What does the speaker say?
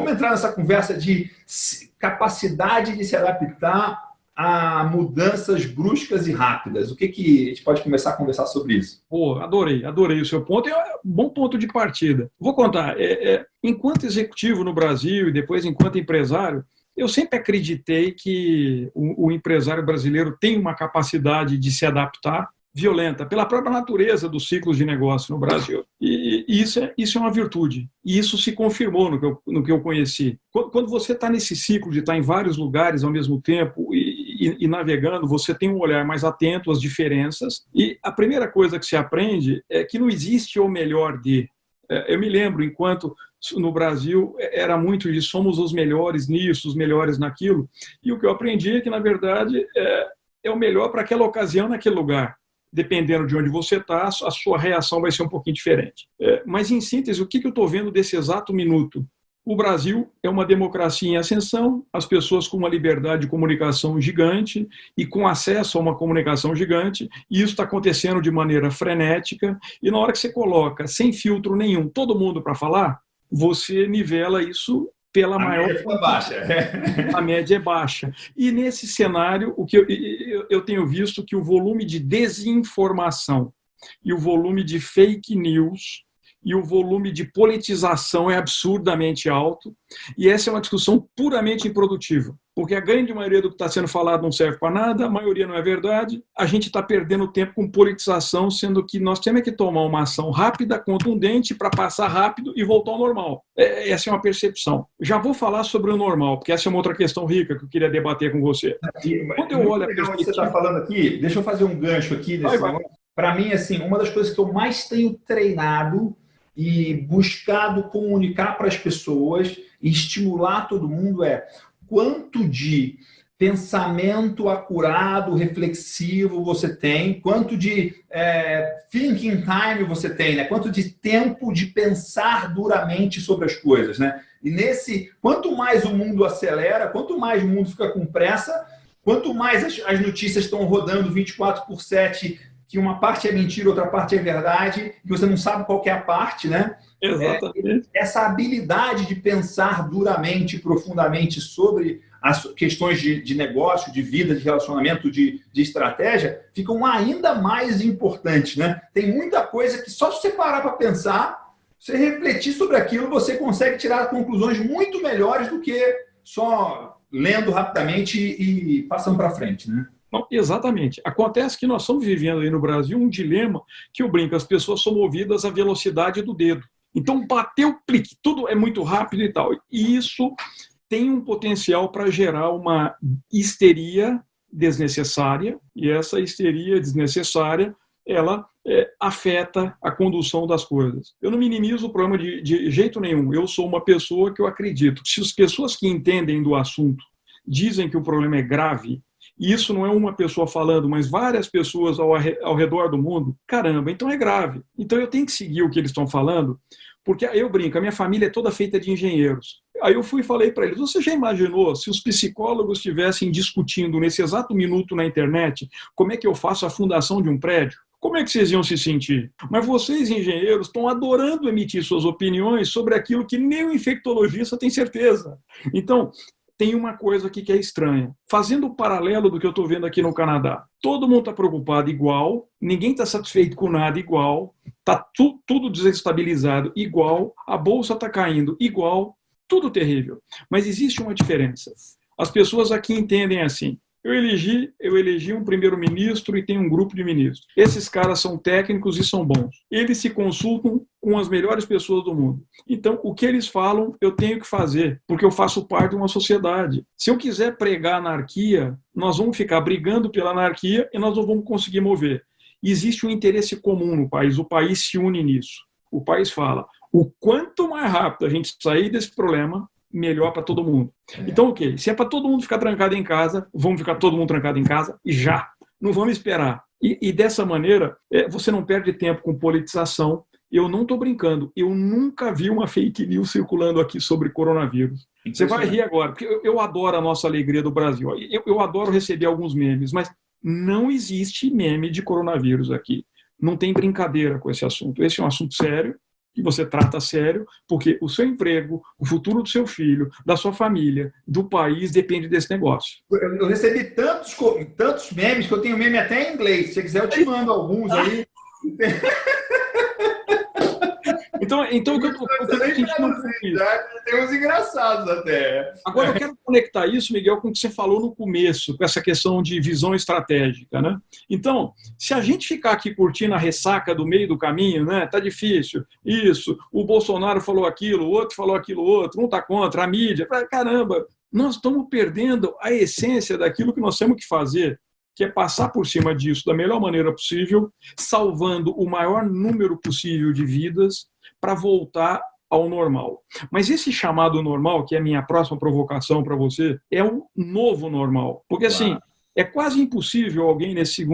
Vamos entrar nessa conversa de capacidade de se adaptar a mudanças bruscas e rápidas. O que a gente pode começar a conversar sobre isso? Pô, adorei o seu ponto. É um bom ponto de partida. Vou contar. Enquanto executivo no Brasil e depois enquanto empresário, eu sempre acreditei que o empresário brasileiro tem uma capacidade de se adaptar violenta, pela própria natureza dos ciclos de negócio no Brasil. E isso é uma virtude. E isso se confirmou no que eu conheci. Quando você está nesse ciclo de estar em vários lugares ao mesmo tempo e navegando, você tem um olhar mais atento às diferenças. E a primeira coisa que se aprende é que não existe o melhor de. Eu me lembro, enquanto no Brasil era muito de somos os melhores nisso, os melhores naquilo. E o que eu aprendi é que, na verdade, é o melhor para aquela ocasião, naquele lugar. Dependendo de onde você está, a sua reação vai ser um pouquinho diferente. Mas, em síntese, o que eu estou vendo desse exato minuto? O Brasil é uma democracia em ascensão, as pessoas com uma liberdade de comunicação gigante e com acesso a uma comunicação gigante, e isso está acontecendo de maneira frenética, e na hora que você coloca, sem filtro nenhum, todo mundo para falar, você nivela isso pela maior... média fica baixa. A média é baixa. E nesse cenário, o que eu tenho visto que o volume de desinformação e o volume de fake news e o volume de politização é absurdamente alto, e essa é uma discussão puramente improdutiva, porque a grande maioria do que está sendo falado não serve para nada, a maioria não é verdade, a gente está perdendo tempo com politização, sendo que nós temos que tomar uma ação rápida, contundente, para passar rápido e voltar ao normal. Essa é uma percepção. Já vou falar sobre o normal, porque essa é uma outra questão rica que eu queria debater com você. Quando eu olho a perspectiva... que você está falando aqui, deixa eu fazer um gancho aqui nesse negócio. Para mim, assim, uma das coisas que eu mais tenho treinado e buscado comunicar para as pessoas e estimular todo mundo quanto de pensamento acurado, reflexivo você tem, quanto de thinking time você tem, né? Quanto de tempo de pensar duramente sobre as coisas, né? E quanto mais o mundo acelera, quanto mais o mundo fica com pressa, quanto mais as notícias estão rodando 24/7, que uma parte é mentira, outra parte é verdade, que você não sabe qual que é a parte, né? Exatamente. Essa habilidade de pensar duramente, profundamente sobre as questões de negócio, de vida, de relacionamento, de estratégia, ficam ainda mais importantes, né? Tem muita coisa que só se você parar para pensar, você refletir sobre aquilo, você consegue tirar conclusões muito melhores do que só lendo rapidamente e passando para frente, né? Não, exatamente. Acontece que nós estamos vivendo aí no Brasil um dilema que eu brinco, as pessoas são movidas à velocidade do dedo. Então, bateu, clique, tudo é muito rápido e tal. E isso tem um potencial para gerar uma histeria desnecessária, e essa histeria desnecessária, ela afeta a condução das coisas. Eu não minimizo o problema de jeito nenhum. Eu sou uma pessoa que eu acredito que se as pessoas que entendem do assunto dizem que o problema é grave, e isso não é uma pessoa falando, mas várias pessoas ao redor do mundo, caramba, então é grave. Então eu tenho que seguir o que eles estão falando, porque aí eu brinco, a minha família é toda feita de engenheiros. Aí eu fui e falei para eles, você já imaginou se os psicólogos estivessem discutindo nesse exato minuto na internet como é que eu faço a fundação de um prédio? Como é que vocês iam se sentir? Mas vocês, engenheiros, estão adorando emitir suas opiniões sobre aquilo que nem o infectologista tem certeza. Então, tem uma coisa aqui que é estranha. Fazendo o paralelo do que eu estou vendo aqui no Canadá, todo mundo está preocupado igual, ninguém está satisfeito com nada igual, está tudo desestabilizado igual, a bolsa está caindo igual, tudo terrível. Mas existe uma diferença. As pessoas aqui entendem assim. Eu elegi um primeiro-ministro e tem um grupo de ministros. Esses caras são técnicos e são bons. Eles se consultam com as melhores pessoas do mundo. Então, o que eles falam, eu tenho que fazer, porque eu faço parte de uma sociedade. Se eu quiser pregar anarquia, nós vamos ficar brigando pela anarquia e nós não vamos conseguir mover. Existe um interesse comum no país, o país se une nisso. O país fala, o quanto mais rápido a gente sair desse problema, melhor para todo mundo. Então, ok, se é para todo mundo ficar trancado em casa, vamos ficar todo mundo trancado em casa e já. Não vamos esperar. E dessa maneira, você não perde tempo com politização. Eu não estou brincando. Eu nunca vi uma fake news circulando aqui sobre coronavírus. Você vai rir agora, porque eu adoro a nossa alegria do Brasil. Eu adoro receber alguns memes, mas não existe meme de coronavírus aqui. Não tem brincadeira com esse assunto. Esse é um assunto sério. que você trata a sério, porque o seu emprego, o futuro do seu filho, da sua família, do país, depende desse negócio. Eu recebi tantos memes que eu tenho meme até em inglês. Se você quiser, eu te mando alguns aí. Então o que eu estou sentindo isso. Tem uns engraçados até. Agora, eu quero conectar isso, Miguel, com o que você falou no começo, com essa questão de visão estratégica, né? Então, se a gente ficar aqui curtindo a ressaca do meio do caminho, né? Tá difícil, isso, o Bolsonaro falou aquilo, o outro falou aquilo, outro, um tá contra, a mídia, caramba, nós estamos perdendo a essência daquilo que nós temos que fazer, que é passar por cima disso da melhor maneira possível, salvando o maior número possível de vidas para voltar ao normal. Mas esse chamado normal, que é a minha próxima provocação para você, é o novo normal. Porque, assim, é quase impossível alguém nesse